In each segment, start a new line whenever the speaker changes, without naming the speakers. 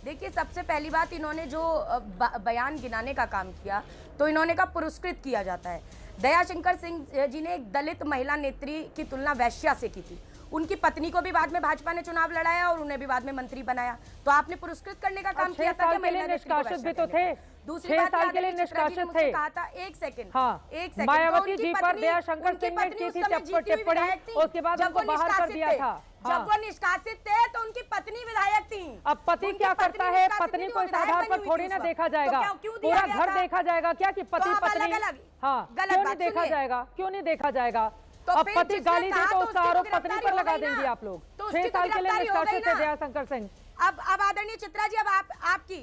देखिए, सबसे पहली बात, इन्होंने जो बयान गिनाने का काम किया तो इन्होंने का पुरस्कृत किया जाता है। दयाशंकर सिंह जी ने एक दलित महिला नेत्री की तुलना वैश्या से की थी। उनकी पत्नी को भी बाद में भाजपा ने चुनाव लड़ाया और उन्हें भी बाद में मंत्री बनाया। तो आपने पुरस्कृत करने का काम किया था।
निष्कासित भी तो थे,
दूसरी
6 साल के लिए निष्कासित थे।
कहा था एक सेकंड,
हाँ,
एक सेकंड,
मायावती जी पर दयाशंकर सिंह ने की थी टिप्पणी, उसके बाद उनको बाहर कर दिया था।
जब वो निष्कासित थे तो उनकी पत्नी विधायक थी।
अब पति क्या करता है, पत्नी को इस आधार पर थोड़ी ना देखा जाएगा, पूरा घर देखा जाएगा क्या कि पति पत्नी? हाँ, क्यों नहीं देखा जाएगा, क्यों नहीं देखा जाएगा? अब पति गाली दे तो उसका आरोप पत्नी पर लगा देंगे आप लोग। 6 साल के लिए निष्कासित थे दयाशंकर सिंह।
अब आदरणीय चित्रा जी, अब आपकी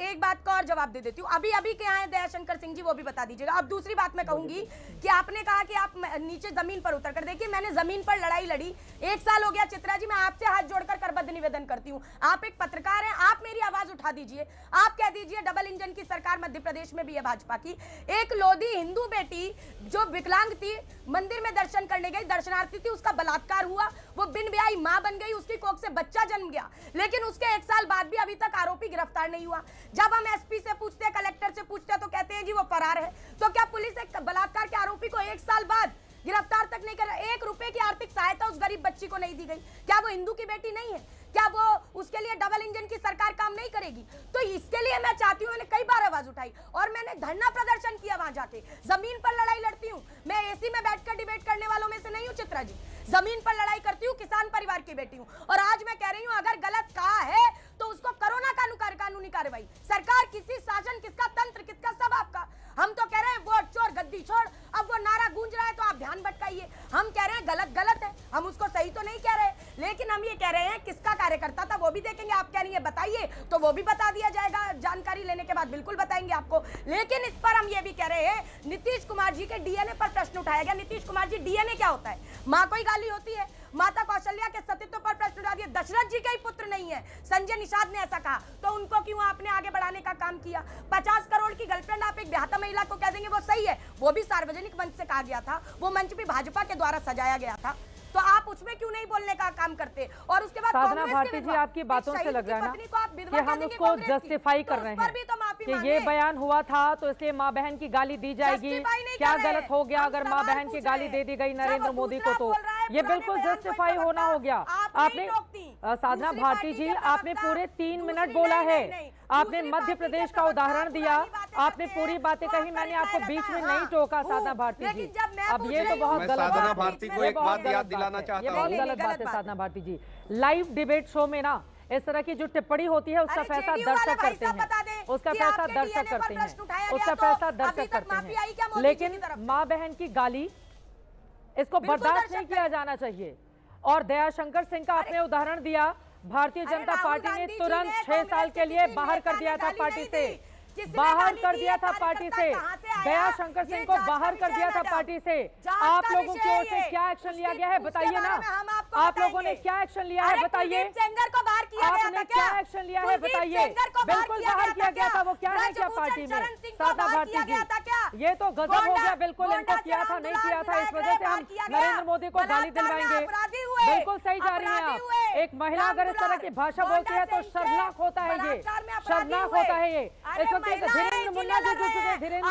एक बात का और जवाब दे देती हूँ। अभी के आए दयाशंकर सिंह जी, वो भी बता दीजिएगा। अब दूसरी बात मैं कहूंगी कि आपने कहा कि आप नीचे जमीन पर उतर कर देखिए, मैंने जमीन पर लड़ाई लड़ी। 1 साल हो गया चित्रा जी, मैं आपसे हाथ जोड़कर करबद्ध निवेदन करती हूँ। आप एक पत्रकार हैं, आप मेरी आवाज उठा दीजिए। आप कह दीजिए डबल इंजन की सरकार मध्य प्रदेश में भी है भाजपा की। एक लोधी हिंदू बेटी जो विकलांग थी, मंदिर में दर्शन करने गई, दर्शनार्थी थी, उसका बलात्कार हुआ, वो बिन ब्याही मां बन गई, उसकी कोख से बच्चा जन्म गया, लेकिन उसके 1 साल बाद भी अभी तक आरोपी गिरफ्तार नहीं हुआ। जब हम एसपी से पूछते हैं, कलेक्टर से पूछते हैं, तो कहते हैं जी वो फरार है। तो क्या पुलिस एक बलात्कार के आरोपी को 1 साल बाद गिरफ्तार तक नहीं कर रहा? 1 रुपए की आर्थिक सहायता उस गरीब बच्ची को नहीं दी गई। क्या वो हिंदू की बेटी नहीं है? क्या वो उसके लिए डबल इंजन की सरकार काम नहीं करेगी? तो इसके लिए मैं चाहती हूँ, मैंने कई बार आवाज उठाई और मैंने धरना प्रदर्शन किया, वहां जाके जमीन पर लड़ाई लड़ती हूँ। मैं एसी में बैठकर डिबेट करने वालों में से नहीं हूँ चित्रा जी, जमीन पर लड़ाई करती हूँ, किसान परिवार की बेटी हूँ। और आज मैं कह रही हूँ, अगर गलत कहा है तो उसको करो ना कानूनी कार्रवाई। सरकार किसी शासन, किसका तंत्र, किसका सब आपका। हम तो कह रहे हैं वोट चोर गद्दी छोड़। अब वो नारा गूंज रहा है तो आप ध्यान भटकाइए। हम कह रहे हैं गलत है, हम उसको सही तो नहीं कह रहे, लेकिन हम ये कह रहे हैं किसका कार्यकर्ता था वो भी देखेंगे। आप कह रही है बताइए, तो वो भी बता दिया जाएगा, जानकारी लेने के बाद बिल्कुल बताएंगे आपको। लेकिन इस पर हम ये भी कह रहे हैं, नीतीश कुमार जी के डीएनए पर प्रश्न उठाया गया। नीतीश कुमार जी, डीएनए क्या होता है? मां को ही गाली होती है। माता कौशल्या के सतीत्व पर प्रश्न उठा दिया। दशरथ जी का ही पुत्र नहीं है, संजय निषाद ने ऐसा कहा, तो उनको क्यों आपने आगे बढ़ाने का काम किया? 50 करोड़ की गर्लफ्रेंड आप एक ब्याहता महिला को कह देंगे वो सही है? वो भी सार्वजनिक मंच से कहा गया था, वो मंच भी भाजपा के द्वारा सजाया गया था, तो आप उसमें क्यों नहीं बोलने का काम करते? और उसके बाद
साधना भारती जी, आपकी बातों से लग रहा है ना कि हम उसको जस्टिफाई कर रहे हैं कि ये बयान हुआ था तो इसलिए माँ बहन की गाली दी जाएगी। क्या गलत हो गया अगर माँ बहन की गाली दे दी गई नरेंद्र मोदी को? तो ये बिल्कुल जस्टिफाई होना हो गया। आपने साधना भारती जी, आपने पूरे 3 मिनट बोला है, आपने मध्य प्रदेश का उदाहरण दिया, आपने पूरी बातें कही, मैंने आपको बीच में नहीं टोका साधना भारती जी। अब ये तो बहुत गलत बात है,
भारती को एक बात याद दिलाना चाहता हूं।
बहुत गलत बात है साधना भारती जी। लाइव डिबेट शो में ना इस तरह की जो टिप्पणी होती है उसका फैसला दर्शक करते हैं, उसका फैसला दर्शक करते हैं, उसका फैसला दर्शक करते हैं। लेकिन माँ बहन की गाली, इसको बर्दाश्त नहीं किया जाना चाहिए। और दयाशंकर सिंह का आपने उदाहरण दिया, भारतीय जनता पार्टी ने तुरंत 6 साल के लिए बाहर कर दिया था पार्टी से, बाहर कर दिया था पार्टी से, दयाशंकर सिंह को बाहर कर दिया था पार्टी से। आप लोगों की ओर से क्या एक्शन लिया गया है बताइए ना? आप लोगों ने क्या एक्शन लिया है बताइए? आपने क्या एक्शन लिया है बताइए? बिल्कुल बाहर किया गया था, वो क्या है क्या पार्टी में? साधना भारती जी, ये तो गजब हो गया। बिल्कुल इनको किया था, नहीं किया था, इस वजह से हम नरेंद्र मोदी को गाली दिलवाएंगे। बिल्कुल सही जा रही हैं आप। एक महिला अगर इस तरह की भाषा बोलती है तो शर्मनाक होता है, ये शर्मनाक होता है। ये इस वक्त धीरेन्द्र मुन्ना जी जुड़ चुके हैं। धीरेन्द्र